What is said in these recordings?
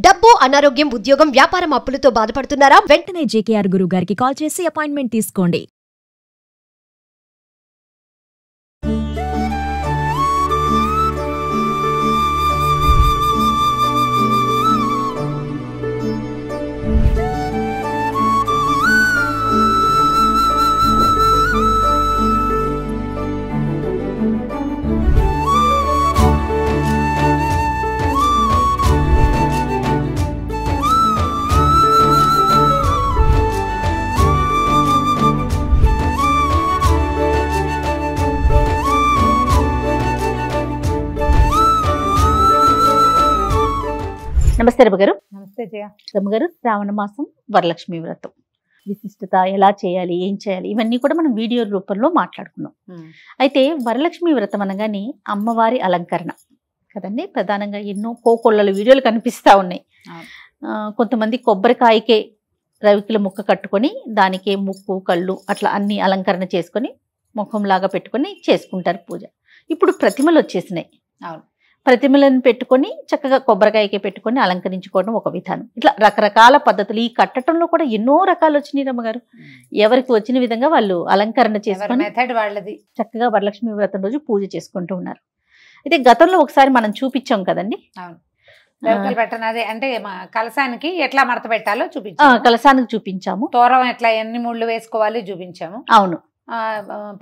డబ్బు, అనారోగ్యం, ఉద్యోగం, వ్యాపారం అప్పులతో బాధపడుతున్నారా? వెంటనే జేకేఆర్ గురువు గారికి కాల్ చేసి అపాయింట్మెంట్ తీసుకోండి. నమస్తే రమగారు. నమస్తే జయ. రమగారు, శ్రావణ మాసం వరలక్ష్మి వ్రతం విశిష్టత, ఎలా చేయాలి, ఏం చేయాలి, ఇవన్నీ కూడా మనం వీడియో రూపంలో మాట్లాడుకున్నాం. అయితే వరలక్ష్మి వ్రతం అనగానే అమ్మవారి అలంకరణ కదండి. ప్రధానంగా ఎన్నో కోకొల్లల వీడియోలు కనిపిస్తూ ఉన్నాయి. కొంతమంది కొబ్బరికాయకే రవికిల ముక్క కట్టుకొని దానికే ముక్కు, కళ్ళు అట్లా అన్ని అలంకరణ చేసుకొని ముఖంలాగా పెట్టుకొని చేసుకుంటారు పూజ. ఇప్పుడు ప్రతిమలు వచ్చేసినాయి. అవును, ప్రతిమలను పెట్టుకొని చక్కగా కొబ్బరికాయకే పెట్టుకొని అలంకరించుకోవడం ఒక విధానం. ఇట్లా రకరకాల పద్ధతులు. ఈ కట్టడంలో కూడా ఎన్నో రకాలు వచ్చినాయి రమ్మగారు. ఎవరికి వచ్చిన విధంగా వాళ్ళు అలంకరణ చేసుకొని మెథడ్ వాళ్ళది చక్కగా వరలక్ష్మి వ్రతం రోజు పూజ చేసుకుంటూ ఉన్నారు. అయితే గతంలో ఒకసారి మనం చూపించాం కదండి. అవును, పెట్టనది అంటే కలసానికి ఎట్లా మడత పెట్టాలో చూపించాము. కలసానికి చూపించాము. తోరం ఎట్లా ఎన్ని ముళ్ళు వేసుకోవాలి చూపించాము. అవును,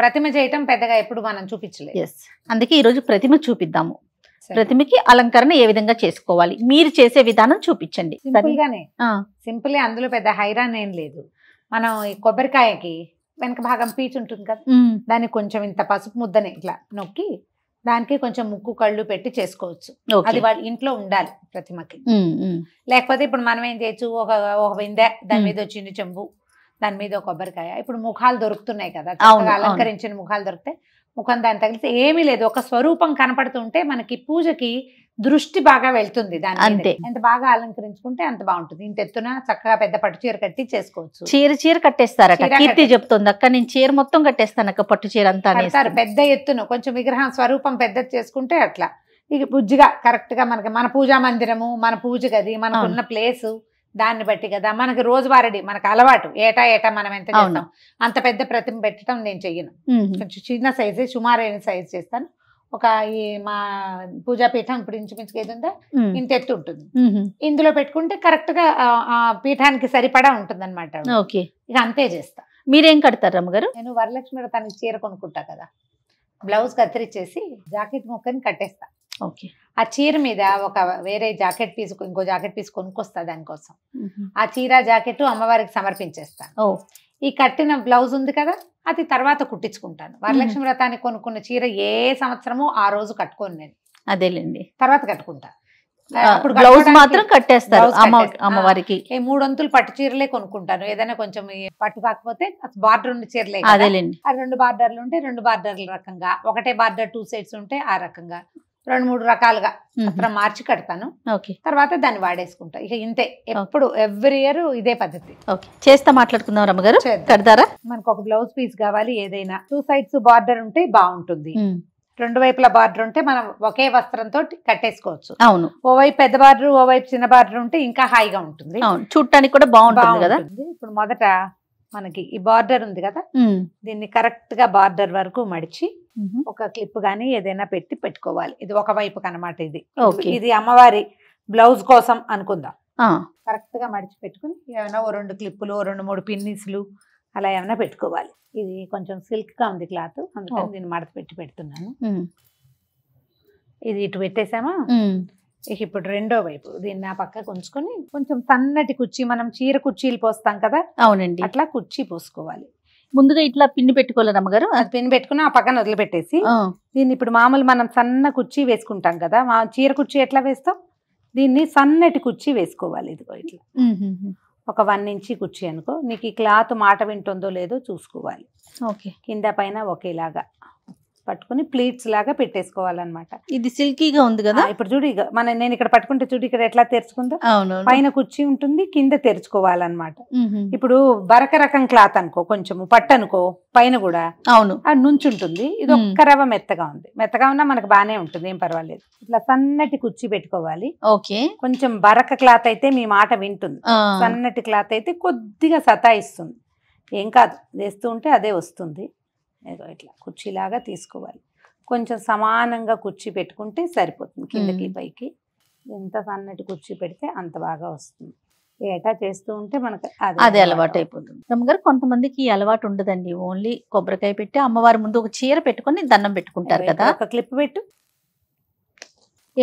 ప్రతిమ చేయటం పెద్దగా ఎప్పుడు మనం చూపించలేదు. ఎస్, అందుకే ఈరోజు ప్రతిమ చూపిద్దాము. ప్రతిమకి అలంకరణ ఏ విధంగా చేసుకోవాలి, మీరు చేసే విధానం చూపించండి. సింపుల్, అందులో పెద్ద హైరాన్ ఏం లేదు. మనం ఈ కొబ్బరికాయకి వెనక భాగం పీచు ఉంటుంది కదా, దానికి కొంచెం ఇంత పసుపు ముద్దని ఇట్లా నొక్కి దానికి కొంచెం ముక్కు, కళ్ళు పెట్టి చేసుకోవచ్చు. అది వాళ్ళ ఇంట్లో ఉండాలి ప్రతిమకి. లేకపోతే ఇప్పుడు మనం ఏం చేయొచ్చు, ఒక బిందె, దాని మీద వచ్చింది చెంబు, దాని మీద ఒక కొబ్బరికాయ. ఇప్పుడు ముఖాలు దొరుకుతున్నాయి కదా, అలంకరించిన ముఖాలు దొరికితే ముఖం దాన్ని తగిలితే ఏమీ లేదు, ఒక స్వరూపం కనపడుతుంటే మనకి పూజకి దృష్టి బాగా వెళ్తుంది. దాని అంతే, ఎంత బాగా అలంకరించుకుంటే అంత బాగుంటుంది. ఇంత ఎత్తున చక్కగా పెద్ద పట్టు చీర కట్టి చేసుకోవచ్చు. చీర కట్టేస్తారట కీర్తి చెప్తుంది. అక్క నేను చీర మొత్తం కట్టేస్తాను అక్క, పట్టు చీర అంతా పెద్ద ఎత్తున. కొంచెం విగ్రహం స్వరూపం పెద్దది చేసుకుంటే అట్లా ఇక బుజ్జిగా కరెక్ట్ గా మనకి మన పూజా మందిరము, మన పూజ గది, మనకున్న ప్లేసు దాన్ని బట్టి కదా మనకి రోజువారీ మనకు అలవాటు. ఏటా మనం ఎంత చేస్తాం, అంత పెద్ద ప్రతిమ పెట్టడం నేను చెయ్యను. కొంచెం చిన్న సైజే, సుమారైన సైజ్ చేస్తాను. ఒక ఈ మా పూజాపీఠం ఇప్పుడు ఇంచుమించుగా ఏది ఉందా ఇంత ఎత్తు ఉంటుంది. ఇందులో పెట్టుకుంటే కరెక్ట్ గా ఆ పీఠానికి సరిపడా ఉంటుంది అనమాట. ఇక అంతే చేస్తా. మీరేం కడతారు రమ్మగారు? నేను వరలక్ష్మి వ్రతానికి చీర కొనుక్కుంటా కదా, బ్లౌజ్ కత్తిరించేసి జాకెట్ ముక్కని కట్టేస్తా. ఆ చీర మీద ఒక వేరే జాకెట్ పీస్, ఇంకో జాకెట్ పీస్ కొనుక్కొస్తా దానికోసం. ఆ చీర జాకెట్ అమ్మవారికి సమర్పించేస్తాను. ఈ కట్టిన బ్లౌజ్ ఉంది కదా, అది తర్వాత కుట్టించుకుంటాను. వరలక్ష్మి వ్రతానికి కొనుక్కున్న చీర ఏ సంవత్సరమో ఆ రోజు కట్టుకోను నేను. అదేలేండి, తర్వాత కట్టుకుంటా. అప్పుడు బ్లౌజ్ మాత్రం కట్టేస్తారు అమ్మవారికి. 3 వంతులు పట్టు చీరలే కొనుక్కుంటాను. ఏదైనా కొంచెం పట్టు కాకపోతే బార్డర్ ఉన్న చీరలే. అదేలేండి, ఆ 2 బార్డర్లు ఉంటే 2 బార్డర్ల రకంగా, ఒకటే బార్డర్ 2 సైడ్స్ ఉంటే ఆ రకంగా 2-3 రకాలుగా అక్కడ మార్చి కడతాను. తర్వాత దాన్ని వాడేసుకుంటా. ఇక ఇంతే, ఎప్పుడు ఎవ్రీ ఇయర్ ఇదే పద్ధతి. చేస్తా మాట్లాడుకుందాం రమ్మగారు. కడతారా? మనకు ఒక బ్లౌజ్ పీస్ కావాలి, ఏదైనా 2 సైడ్స్ బార్డర్ ఉంటే బాగుంటుంది. 2 వైపుల బార్డర్ ఉంటే మనం ఒకే వస్త్రంతో కట్టేసుకోవచ్చు. అవును, ఓవైపు పెద్ద బార్డర్, ఓవైపు చిన్న బార్డర్ ఉంటే ఇంకా హాయిగా ఉంటుంది. చూడటానికి కూడా బాగుంటుంది కదా. ఇప్పుడు మొదట మనకి ఈ బార్డర్ ఉంది కదా, దీన్ని కరెక్ట్ గా బార్డర్ వరకు మడిచి ఒక క్లిప్ గానీ ఏదైనా పెట్టుకోవాలి. ఇది ఒక వైపు కనమాట. ఇది అమ్మవారి బ్లౌజ్ కోసం అనుకుందాం. కరెక్ట్ గా మడిచి పెట్టుకుని ఏమైనా 2 క్లిప్పులు, 2-3 పిన్నిస్లు అలా ఏమైనా పెట్టుకోవాలి. ఇది కొంచెం సిల్క్ గా ఉంది క్లాత్, అందుకని దీన్ని మడత పెడుతున్నాను. ఇది ఇటు పెట్టేసామా. ఇప్పుడు రెండో వైపు దీన్ని ఆ పక్కకు ఉంచుకొని కొంచెం సన్నటి కుర్చీ, మనం చీర కుర్చీలు పోస్తాం కదా, అవునండి, అట్లా కుర్చీ పోసుకోవాలి. ముందుగా ఇట్లా పిన్ని పెట్టుకోవాలి రమ్మగారు. అది పిన్ని పెట్టుకుని ఆ పక్కన వదిలిపెట్టేసి దీన్ని ఇప్పుడు మామూలు మనం సన్న కుర్చీ వేసుకుంటాం కదా, మా చీర కుర్చీ ఎట్లా వేస్తాం, దీన్ని సన్నటి కుర్చీ వేసుకోవాలి. ఇదిగో ఇట్లా ఒక 1 ఇంచ్ కుర్చీ అనుకో. నీకు ఈ క్లాత్ మాట వింటుందో లేదో చూసుకోవాలి. కింద పైన ఒకేలాగా పట్టుకుని ప్లీట్స్ లాగా పెట్టేసుకోవాలన్నమాట. ఇది సిల్కీగా ఉంది కదా. ఇప్పుడు చూడు ఇక నేను ఇక్కడ పట్టుకుంటే చూడు ఇక్కడ ఎట్లా తెరుచుకుందో, అవును, పైన కుర్చీ ఉంటుంది, కింద తెరుచుకోవాలన్నమాట. ఇప్పుడు బరక రకం క్లాత్ అనుకో, కొంచెము పట్టు అనుకో, పైన కూడా అవును అది నుంచుంటుంది. ఇది ఒక్క రవ్వ మెత్తగా ఉంది, మెత్తగా ఉన్నా మనకు బానే ఉంటుంది, ఏం పర్వాలేదు. ఇట్లా సన్నటి కుర్చీ పెట్టుకోవాలి. ఓకే, కొంచెం బరక క్లాత్ అయితే మీ మాట వింటుంది, సన్నటి క్లాత్ అయితే కొద్దిగా సతాయిస్తుంది. ఏం కాదు, వేస్తూ ఉంటే అదే వస్తుంది. ఇట్లా కుర్చీలాగా తీసుకోవాలి. కొంచెం సమానంగా కుర్చీ పెట్టుకుంటే సరిపోతుంది, కిందకి పైకి. ఎంత సన్నటి కుర్చీ పెడితే అంత బాగా వస్తుంది. ఏటా చేస్తూ ఉంటే మనకు అదే అలవాటు అయిపోతుంది. రమ్మగారు, కొంతమందికి ఈ అలవాటు ఉండదండి, ఓన్లీ కొబ్బరికాయ పెట్టి అమ్మవారి ముందు ఒక చీర పెట్టుకొని దండం పెట్టుకుంటారు కదా. ఒక క్లిప్ పెట్టు.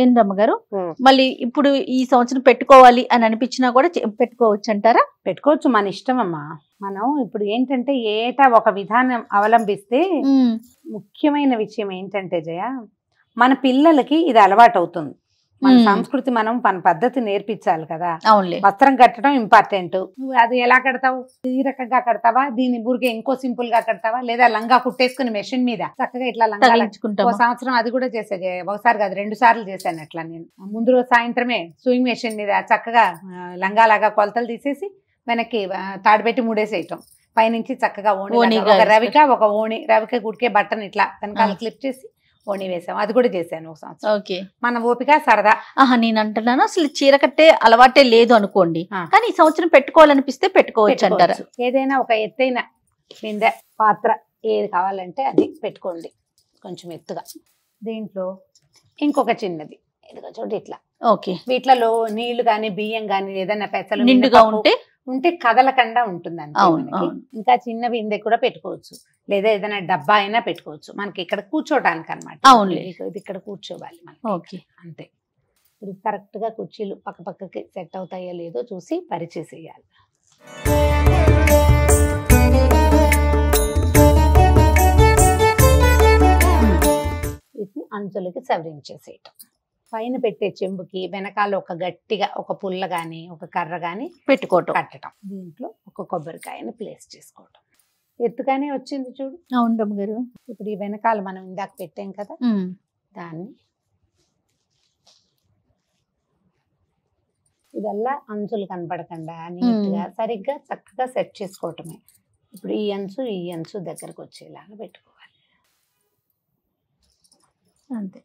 ఏం రమ్మగారు, మళ్ళీ ఇప్పుడు ఈ సంవత్సరం పెట్టుకోవాలి అని అనిపించినా కూడా పెట్టుకోవచ్చు అంటారా? పెట్టుకోవచ్చు, మన ఇష్టం అమ్మా. మనం ఇప్పుడు ఏంటంటే ఏటా ఒక విధానం అవలంబిస్తే ముఖ్యమైన విషయం ఏంటంటే జయ, మన పిల్లలకి ఇది అలవాటు అవుతుంది. మన సంస్కృతి, మనం మన పద్ధతి నేర్పించాలి కదా. అవునులే, వస్త్రం కట్టడం ఇంపార్టెంట్. నువ్వు అది ఎలా కడతావు? ఈ రకంగా కడతావా, దీని బుర్గే ఇంకో సింపుల్ గా కడతావా, లేదా లంగా కుట్టేసుకుని మెషిన్ మీద చక్కగా ఇట్లా లంగా. ఒక సంవత్సరం అది కూడా చేసే, ఒకసారి కాదు 2 సార్లు చేశాను అట్లా. నేను ముందు రోజు సాయంత్రమే సూయింగ్ మెషిన్ మీద చక్కగా లంగా లాగా కొలతలు తీసేసి వెనక్కి తాడుపెట్టి ముడేసేయటం, పైనుంచి చక్కగా ఓణి, ఒక రవిక ఒక ఓణి, రవిక గుడికే బట్టను ఇట్లా వెనకాల క్లిప్ చేసి ఓణి వేసాం. అది కూడా చేశాను ఒక సంవత్సరం. ఓకే, మన ఓపిక సరదా. నేను అంటున్నాను, అసలు చీర కట్టే అలవాటే లేదు అనుకోండి, కానీ ఈ సంవత్సరం పెట్టుకోవాలనిపిస్తే పెట్టుకోవచ్చు అంటారా? ఏదైనా ఒక ఎత్తైన బిందె, పాత్ర ఏది కావాలంటే అది పెట్టుకోండి, కొంచెం ఎత్తుగా. దీంట్లో ఇంకొక చిన్నది, ఇదిగో చూడండి ఇట్లా. ఓకే, వీటిలో నీళ్లు గాని బియ్యం గాని ఏదైనా పెసలు నిండుగా ఉంటే కదలకుండా ఉంటుందండి. ఇంకా చిన్నవి ఇందే కూడా పెట్టుకోవచ్చు, లేదా ఏదైనా డబ్బా అయినా పెట్టుకోవచ్చు. మనకి ఇక్కడ కూర్చోటానికి అనమాట. ఇది ఇక్కడ కూర్చోవాలి మనకి. ఓకే, అంతే. ఇప్పుడు కరెక్ట్ గా కుర్చీలు పక్క పక్కకి సెట్ అవుతాయో లేదో చూసి పరిచేసేయాలి. వీటిని అంచులకి సవరించేసేయటం. పైన పెట్టే చెంబుకి వెనకాల ఒక గట్టిగా ఒక పుల్ల గాని ఒక కర్ర గాని పెట్టుకోవటం, కట్టడం. దీంట్లో ఒక కొబ్బరికాయని ప్లేస్ చేసుకోవటం. ఎత్తుగానే వచ్చింది చూడు. అవును గారు. ఇప్పుడు ఈ వెనకాల మనం ఇందాక పెట్టాం కదా, దాన్ని ఇదల్లా అంచులు కనపడకుండా నీట్గా సరిగ్గా చక్కగా సెట్ చేసుకోవటమే. ఇప్పుడు ఈ అంచు దగ్గరకు వచ్చేలాగా పెట్టుకోవాలి. అంతే.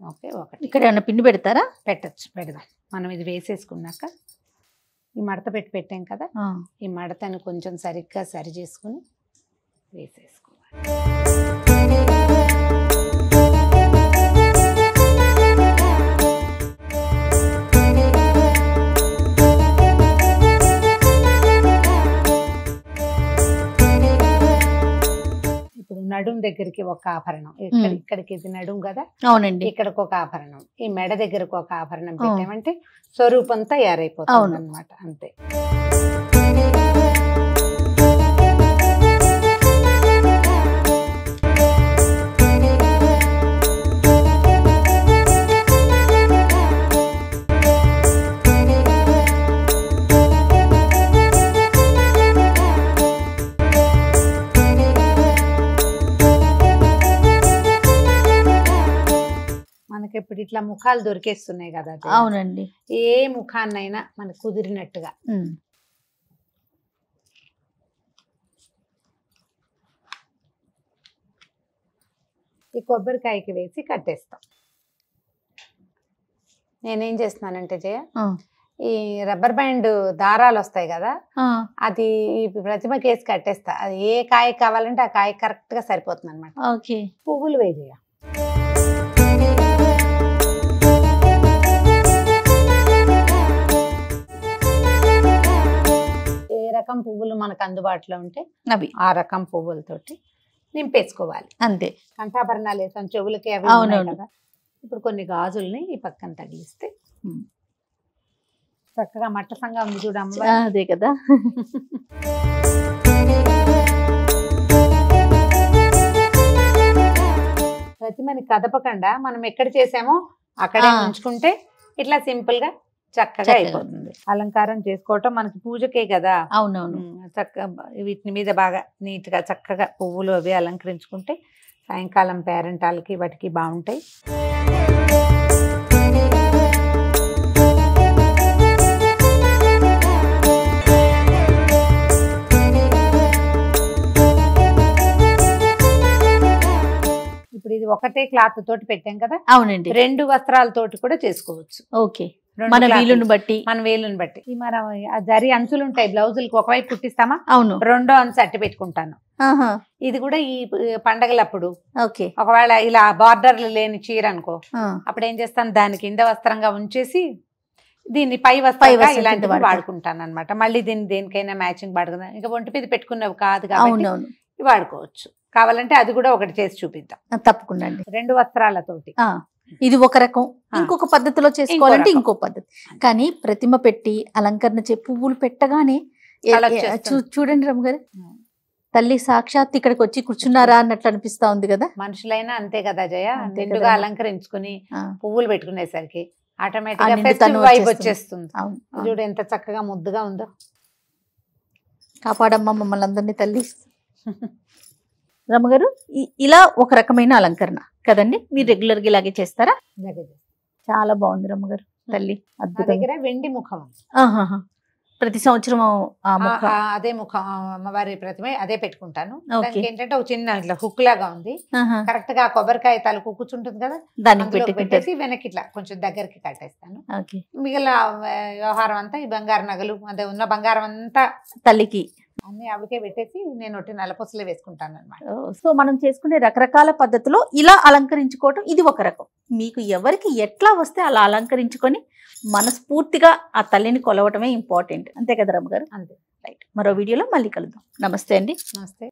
ఓకే, ఒకటి. ఇక్కడ ఏమైనా పిండి పెడతారా? పెడదాం. మనం ఇది వేసేసుకున్నాక ఈ మడత పెట్టాం కదా, ఈ మడతను కొంచెం సరిగ్గా సరి చేసుకుని వేసేసుకోవాలి. నడుం దగ్గరికి ఒక ఆభరణం, ఇక్కడికి ఇది నడుం కదా. అవునండి. ఇక్కడికి ఒక ఆభరణం, ఈ మెడ దగ్గరకు ఒక ఆభరణం పెట్టామంటే స్వరూపం తయారైపోతుంది అన్నమాట. అంతే. ఇప్పుడు ఇట్లా ముఖాలు దొరికేస్తున్నాయి కదా. అవునండి. ఏ ముఖాన్నైనా మనకు కుదిరినట్టుగా ఈ కొబ్బరికాయకి వేసి కట్టేస్తాం. నేనేం చేస్తున్నానంటే జయ, ఈ రబ్బర్ బ్యాండ్ దారాలు వస్తాయి కదా, అది ప్రతిమకి వేసి కట్టేస్తా. అది ఏ కాయ కావాలంటే ఆ కాయ కరెక్ట్ గా సరిపోతుంది అనమాట. ఓకే. పువ్వులు వేయ, రకం పువ్వులు మనకు అందుబాటులో ఉంటే అవి ఆ రకం పువ్వులతోటి నింపేసుకోవాలి. అంతే. కంఠాభరణాలు వేసాం, చెవులకి అవి కదా. ఇప్పుడు కొన్ని గాజుల్ని ఈ పక్కన తగిలిస్తే చక్కగా మట్టసంగా ఉంది చూడమ్మ. అదే కదా. ప్రతిమని కదపకుండా మనం ఎక్కడ చేసామో అక్కడే ఉంచుకుంటే ఇట్లా సింపుల్ గా చక్కగా అయిపోతుంది. అలంకారం చేసుకోవటం మనకి పూజకే కదా. అవునవును. చక్కగా వీటి మీద బాగా నీట్ గా చక్కగా పువ్వులు అవి అలంకరించుకుంటే సాయంకాలం పేరెంటాలకి వాటికి బాగుంటాయి. ఇప్పుడు ఇది ఒకటే క్లాత్ తోటి పెట్టాం కదా, అవునండి. 2 వస్త్రాలతోటి కూడా చేసుకోవచ్చు. ఓకే, 2 మన క్లాతులు. వీలుని బట్టి. మన వేలుని బట్టి. ఈ మనం ఆ జరి అంచులు ఉంటాయి బ్లౌజులకి, ఒకవైపు కుట్టిస్తామా, అవును. రెండో అంచు అట్టి పెట్టుకుంటాను. ఆహా. ఇది కూడా ఈ పండగలప్పుడు ఓకే. ఒకవేళ ఇలా బార్డర్లు లేని చీర అనుకో, ఆ. అప్పుడు ఏం చేస్తాను, దాని కింద వస్త్రంగా ఉంచేసి దీన్ని పై వస్త్రంగా వస్త్రం ఇలాంటివి కింద వాడుకుంటాను అనమాట. మళ్ళీ దీన్ని దేనికైనా మ్యాచింగ్ వాడుకుందాం. ఇంకా ఒంటి మీద పెట్టుకున్నవి కాదు కాబట్టి అవునవును, ఇవి వాడుకోవచ్చు. కావాలంటే అది కూడా ఒకటి చేసి చూపిద్దాం. తప్పకుండా అండి. 2 వస్త్రాలతోటి. ఇది ఒక రకం, ఇంకొక పద్ధతిలో చేసుకోవాలంటే రకం. ఇంకో పద్ధతి. కానీ ప్రతిమ పెట్టి అలంకరణ పువ్వులు పెట్టగానే అలా వచ్చేస్తుంది. చూడండి రమ్మగారు, తల్లి సాక్షాత్ ఇక్కడికి వచ్చి కూర్చున్నారా అన్నట్లు అనిపిస్తా ఉంది కదా. మనుషులైనా అంతే కదా జయ, అంతే నిండుగా కదా. అలంకరించుకుని ఆ. పువ్వులు పెట్టుకునేసరికి ఆ ఆటోమేటిక్ గా నిండుతనం ఫెస్టివ్ వైబ్ వచ్చేస్తుంది. వచ్చేస్తుంది. అవును, అవును. చూడు ఎంత చక్కగా ముద్దుగా ఉందో. కాపాడమ్మా మమ్మల్ని అందరినీ తల్లి. రమ్మగారు, ఇలా ఒక రకమైన అలంకరణ కదండి, మీరు రెగ్యులర్ గా ఇలాగే చేస్తారా? చాలా బాగుంది రమ్మగారు, తల్లి నా అద్భుతం. దగ్గర వెండి ముఖం, ప్రతి సంవత్సరం ఆ ముఖ అదే ముఖం అమ్మవారి ప్రతిమ అదే పెట్టుకుంటాను. ఓకే. దానికి ఏంటంటే ఒక చిన్న ఇట్లా హుక్ లాగా ఉంది, ఆహా. కరెక్ట్ గా కొబ్బరికాయ తలకు కూర్చుంటుంది కదా, దానికి అందులో పెట్టుకుంటారు. పెట్టేసి వెనక్కి ఇట్లా కొంచెం దగ్గరికి కట్టేస్తాను. ఓకే. మిగిలిన వ్యవహారం అంతా ఈ బంగారు నగలు అదే ఉన్న బంగారం అంతా తల్లికి అన్ని ఆవిడకే పెట్టేసి నేను ఒకటి నల్లపొసలే వేసుకుంటాను అనమాట. సో మనం చేసుకునే రకరకాల పద్ధతిలో ఇలా అలంకరించుకోవటం ఇది ఒక రకం. మీకు ఎవరికి ఎట్లా వస్తే అలా అలంకరించుకొని మనస్ఫూర్తిగా ఆ తల్లిని కొలవటమే ఇంపార్టెంట్. అంతే కదా రమ్మగారు? అంతే. రైట్, మరో వీడియోలో మళ్ళీ కలుద్దాం. నమస్తే అండి. నమస్తే.